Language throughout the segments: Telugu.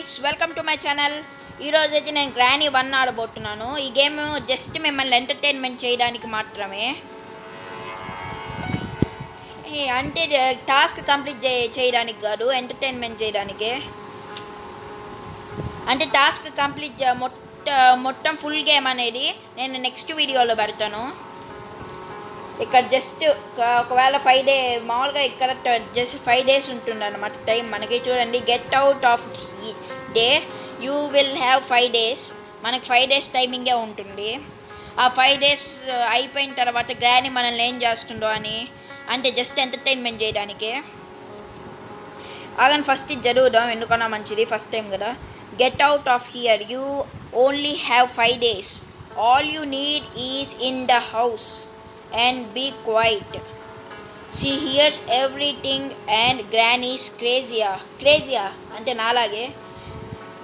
Guys, welcome to my channel. ఈరోజు అయితే నేను గ్రానీ 1 ఆడబోతున్నాను. ఈ గేమ్ జస్ట్ మిమ్మల్ని ఎంటర్టైన్మెంట్ చేయడానికి మాత్రమే. అంటే టాస్క్ కంప్లీట్ చేయడానికి కాదు, ఎంటర్టైన్మెంట్ చేయడానికే. అంటే టాస్క్ కంప్లీట్ మొత్తం ఫుల్ గేమ్ అనేది నేను నెక్స్ట్ వీడియోలో పెడతాను. ఇక్కడ జస్ట్ ఒకవేళ 5 days మామూలుగా ఇక్కడ జస్ట్ 5 days ఉంటుంది అన్నమాట టైం మనకి. చూడండి, get out of day you will have 5 days. మనకి 5 days టైమింగే ఉంటుంది. ఆ 5 days అయిపోయిన తర్వాత గ్రానీ మనల్ని ఏం చేస్తుందో అని, అంటే జస్ట్ ఎంటర్టైన్మెంట్ చేయడానికే. అలాగని ఫస్ట్ ఇది చదువుదాం, ఎందుకన్నా మంచిది, ఫస్ట్ టైం కదా. Get out of here, you only have 5 days. All you need is in the house and be quiet. She hears everything and granny's crazy అంటే నాలాగే.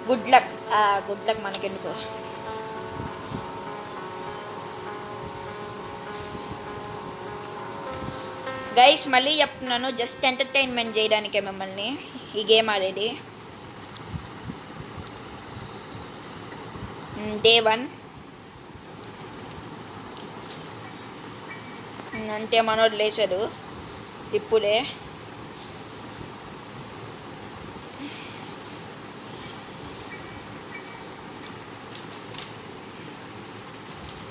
గుడ్ లక్ మనకెందుకు. గైస్ మళ్ళీ చెప్తున్నాను, జస్ట్ ఎంటర్టైన్మెంట్ చేయడానికే మిమ్మల్ని ఈ గేమ్ ఆడేది. Day 1 అంటే మనోడు లేచాడు ఇప్పుడే.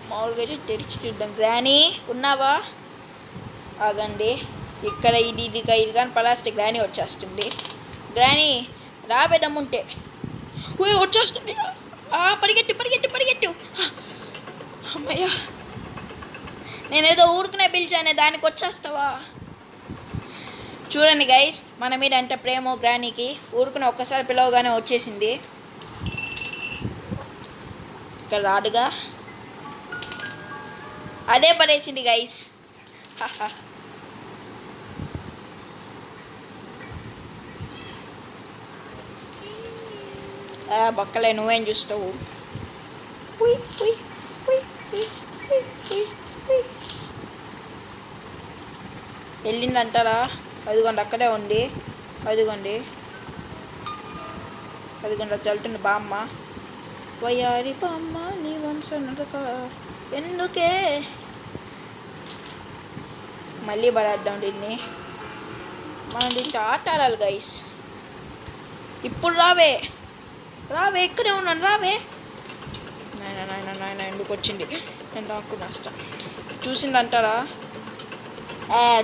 మామూలుగా తెరిచి చూద్దాం. గ్రానీ ఉన్నావా? ఆగండి, ఇక్కడ ఇది కానీ పలాస్తే గ్రానీ వచ్చేస్తుంది. గ్రానీ రాబేదమ్ముంటే వచ్చేస్తుంది. పరిగెట్టు. అమ్మయ్యా, నేనేదో ఊరుకునే పిలిచానే, దానికి వచ్చేస్తావా? చూడండి గైస్, మన మీద ఎంత ప్రేమో గ్రానీకి. ఊరుకునే ఒక్కసారి పిలవగానే వచ్చేసింది. ఇక్కడ రాడుగా, అదే పడేసింది గైస్. బొక్కలే, నువ్వేం చూస్తావు? వెళ్ళిందంటారా? అదిగోండి, అక్కడే ఉంది. అదిగోండి చల్లుతుంది బామ్మ. వయ్యారి బామ్మ నీ వంశనక ఎందుకే. మళ్ళీ పడేద్దాం దీన్ని. మనం దీంట్లో ఆట ఆడాలి గైస్. ఇప్పుడు రావే, ఇక్కడే ఉన్నాను, రావే. నాయన ఎందుకు వచ్చింది? నేను నాకు నష్టం. చూసిందంటారా?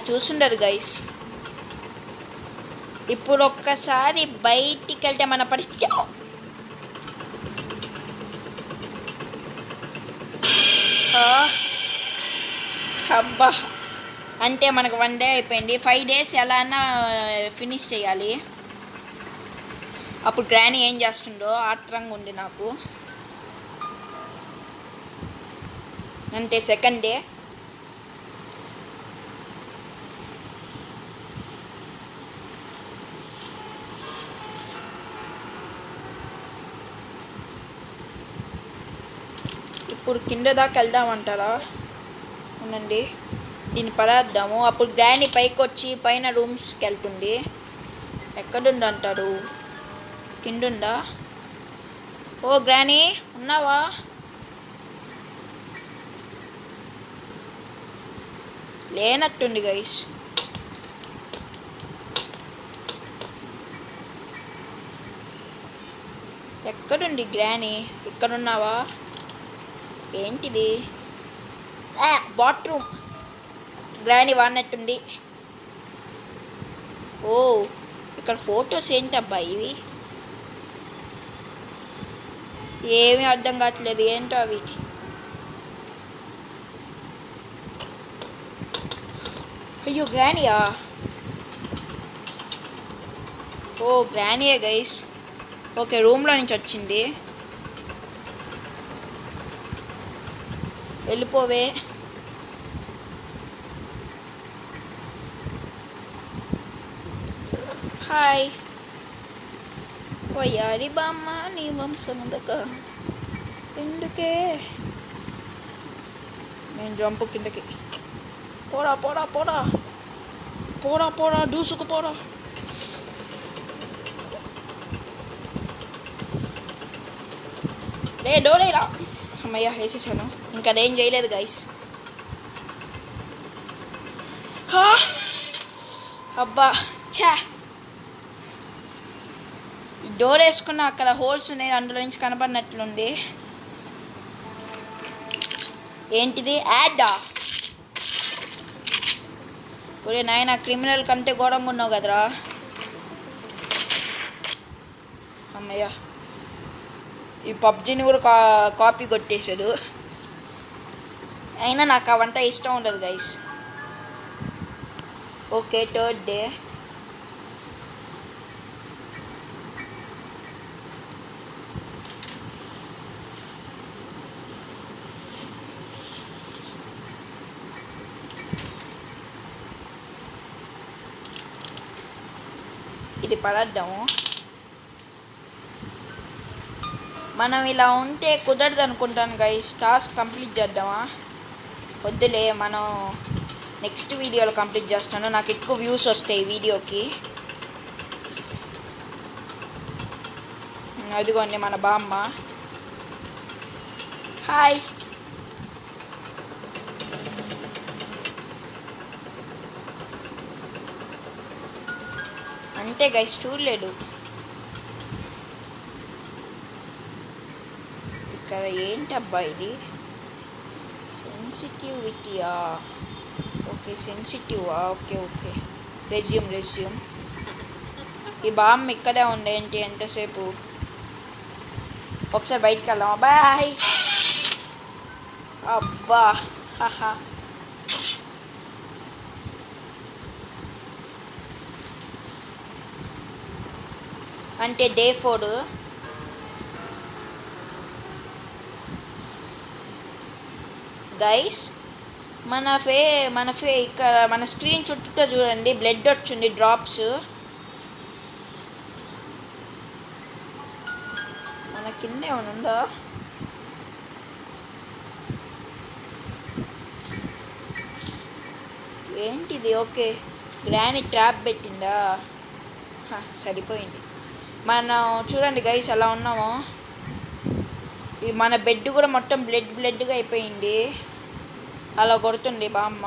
చూసుండరు గైస్. ఇప్పుడు ఒక్కసారి బయటికి వెళ్తే మన పరిస్థితి. అబ్బా, అంటే మనకు 1 day అయిపోయింది. 5 days ఎలా అన్నా ఫినిష్ చేయాలి. అప్పుడు గ్రానీ ఏం చేస్తుందో ఆత్రంగా ఉంది నాకు. అంటే సెకండ్ డే. ఇప్పుడు కింద దాకా వెళ్దామంటారా? అవునండి, దీన్ని పడేద్దాము. అప్పుడు గ్రానీ పైకి వచ్చి పైన రూమ్స్కి వెళ్తుంది. ఎక్కడుందంటారు? కిందుందా? ఓ గ్రానీ ఉన్నావా? లేనట్టుంది గైస్. ఎక్కడుంది గ్రానీ? ఇక్కడున్నావా? ఏంటిది? బాత్రూమ్. గ్రానీ వాడినట్టుంది. ఓ, ఇక్కడ ఫొటోస్ ఏంటబ్బా ఇవి? ఏమీ అర్థం కావట్లేదు, ఏంటో అవి. అయ్యో, గ్రానీయా? ఓ గ్రానీయే గైస్. ఓకే, రూమ్లో నుంచి వచ్చింది. వెళ్ళిపోవే. హాయ్. వయ్యారి బామ్మ నీ వంశముదక ఎందుకే. నేను జంపు కిందకి. పోరా దూసుకుపోరా. డోరేరా. అమ్మయ్య వేసేసాను. ఇంకా అదేం చేయలేదు గైస్. అబ్బా ఛా, ఈ డోర్ వేసుకున్న అక్కడ హోల్స్ ఉన్నాయి, అందులో నుంచి కనపడినట్లుంది. ఏంటిది యాడా? ఒరే నాయన, క్రిమినల్ కంటే ఘోరంగా ఉన్నావు కదరా. అమ్మయ్య, ఈ పబ్జీని కూడా కాపీ కొట్టేశాడు. అయినా నాకు అవంతా ఇష్టం ఉండదు గైస్. Okay, third day. ఇది పడద్దాము. మనం ఇలా ఉంటే కుదరదు అనుకుంటాను గైస్. టాస్క్ కంప్లీట్ చేద్దామా? వద్దులే, మనం నెక్స్ట్ వీడియోలో కంప్లీట్ చేస్తాను. నాకు ఎక్కువ వ్యూస్ వస్తాయి ఈ వీడియోకి. అదిగోండి మన బామ్మ. హాయ్. అంతే గైస్, చూడలేడు. ఇక్కడ ఏంటబ్బా ఇది? సెన్సిటివిటీయా? ఓకే, సెన్సిటివా? Okay okay. రెజ్యూమ్. ఈ బామ్మ ఇక్కడే ఉండేంటి ఎంతసేపు? ఒకసారి బయటికి వెళ్దామా? బాయ్. అబ్బా హాహా. అంటే డే 4 గైస్. మన ఫే ఇక్కడ మన స్క్రీన్ చుట్టూ చూడండి, బ్లడ్ వచ్చింది, డ్రాప్స్. మన కింద ఏమైనా ఉందా? ఏంటిది? ఓకే, గ్రానీ ట్రాప్ పెట్టిందా? సరిపోయింది. మనం చూడండి గైస్ ఎలా ఉన్నామో. మన బెడ్ కూడా మొత్తం బ్లడ్గా అయిపోయింది. అలా కొడుతుంది బామ్మ.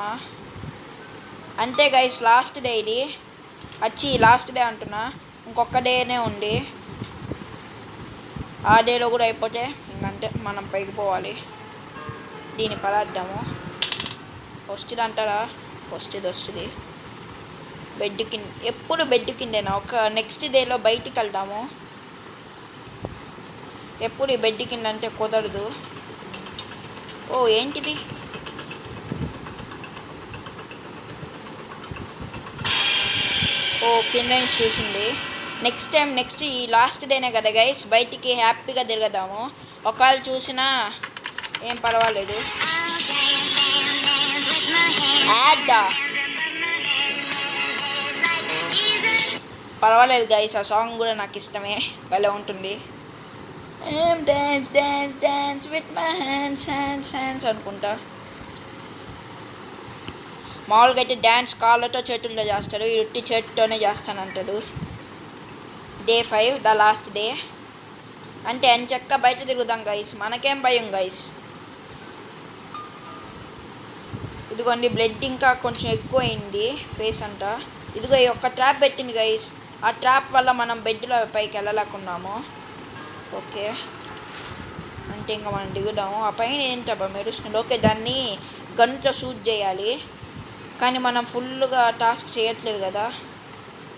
అంతే గైస్, లాస్ట్ డే ఇది. లాస్ట్ డే అంటున్నా, ఇంకొక డేనే ఉంది. ఆ డేలో కూడా అయిపోతే ఇంకంతే, మనం పైకి పోవాలి. దీని పదార్థము వస్తుంది అంటారా? వస్తుంది. బెడ్ కింద, ఎప్పుడు బెడ్ కిందేనా? ఒక నెక్స్ట్ డేలో బయటికి వెళ్దాము. ఎప్పుడు ఈ బెడ్ కింద అంటే కుదరదు. ఓ ఏంటిది? ఓ కింద నుంచి చూసింది. నెక్స్ట్ ఈ లాస్ట్ డేనే కదా గైస్, బయటికి హ్యాపీగా తిరగదాము. ఒకవేళ చూసినా ఏం పర్వాలేదు. పర్వాలేదు గైస్, ఆ సాంగ్ కూడా నాకు ఇష్టమే, భలే ఉంటుంది. డాన్స్ విత్ మై హ్యాండ్స్ అనుకుంటా. మామూలుగా అయితే డ్యాన్స్ కాళ్ళతో చేతుల్లో చేస్తాడు, ఈ ఉట్టి చేతితోనే చేస్తానంటాడు. Day 5 the last day. అంటే ఎంచక్క బయట తిరుగుదాం గైస్, మనకేం భయం గైస్. ఇదిగోండి, బ్లడ్ ఇంకా కొంచెం ఎక్కువ అయింది ఫేస్ అంతా. ఇదిగో ఈ ఒక్క ట్రాప్ పెట్టింది గైస్. ఆ ట్రాప్ వల్ల మనం బెడ్లో పైకి వెళ్ళలేకున్నాము. ఓకే, అంటే ఇంకా మనం దిగుదాము. ఆ పైన ఏంటబ్బా మెరుస్తుంది? ఓకే, దాన్ని గన్తో షూట్ చేయాలి. కానీ మనం ఫుల్గా టాస్క్ చేయట్లేదు కదా.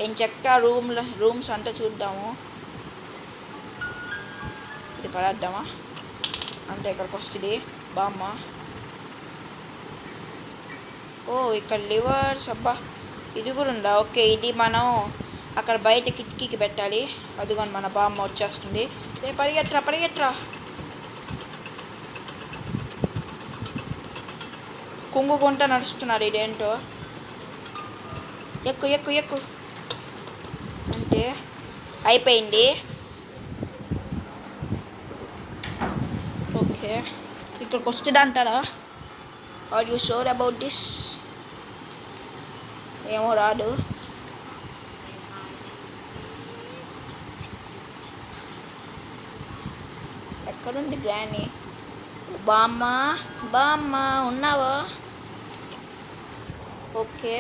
ఏం చెక్క రూమ్స్ అంతా చూద్దాము. ఇది పడేద్దామా? అంతే, ఇక్కడికి వస్తుంది బామ్మ. ఓ ఇక్కడ లివర్స్, అబ్బా ఇది కూడా ఉందా? ఓకే, ఇది మనం అక్కడ బయట కిటికీకి పెట్టాలి. అదిగోని మన బామ్మ వచ్చేస్తుంది. పరిగెట్రా. కుంగుకుంటా నడుస్తున్నారు, ఇదేంటో. ఎక్కు అంటే అయిపోయింది. ఓకే, ఇక్కడికి వస్తుంది అంటారా? Are you sure about this? ఏమో రాదు. ఎక్కడుంది గ్రాని? బామ్మ బామ్మ ఉన్నావా? ఓకే.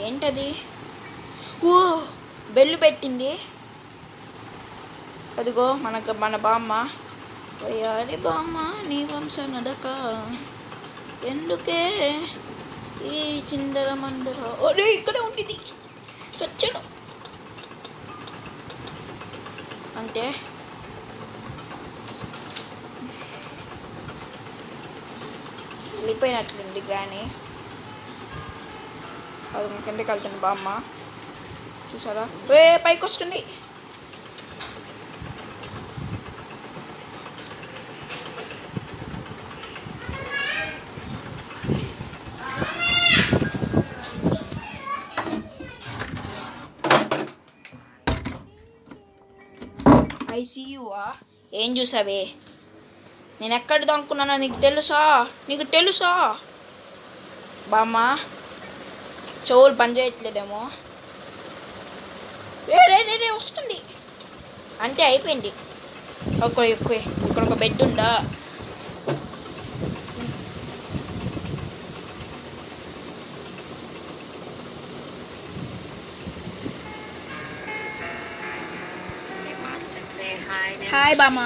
ఏంటది? ఓ బెల్లు పెట్టింది. అదిగో మన బామ్మ. వయ్యారి బామ్మ నీ వంశ నడక ఎందుకే ఈ చిందర మందర. ఒరే ఇక్కడ ఉండిది సచ్చను. అంటే వెళ్ళిపోయినట్లుంది గ్రాని. అది కిందకి వెళ్తుంది బామ్మ. చూసారా? పైకి వస్తుంది. ఐసీయూవా? ఏం చూసావే? నేను ఎక్కడ దొంకున్నానో నీకు తెలుసా? బామ్మ చెవులు పని చేయట్లేదేమో. రే వస్తుంది అంటే అయిపోయింది. ఇక్కడ ఒక బెడ్ ఉందా? హాయ్ బామ్మ.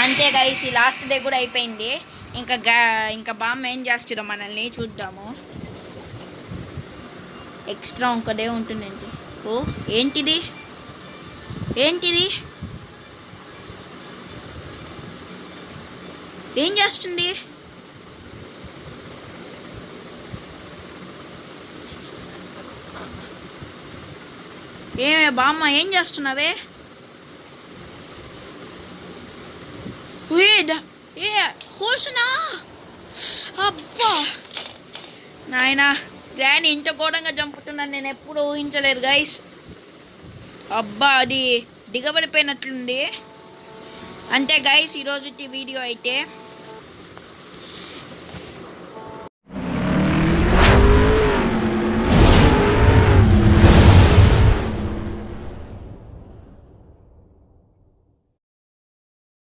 అంతే గైస్, ఈ లాస్ట్ డే కూడా అయిపోయింది. ఇంకా బామ్మ ఏం చేస్తుందో మనల్ని చూద్దాము. ఎక్స్ట్రా ఒక డే ఉంటుందండి. ఓ ఏంటిది? ఏం చేస్తుంది? బామ్మ ఏం చేస్తున్నావే? హోల్సునా? అబ్బా నాయనా, గ్రాని ఇంత ఘోరంగా చంపుతున్నాను నేను ఎప్పుడు ఊహించలేదు గైస్. అబ్బా అది దిగబడిపోయినట్లుంది. అంతే గైస్ ఈరోజు వీడియో అయితే.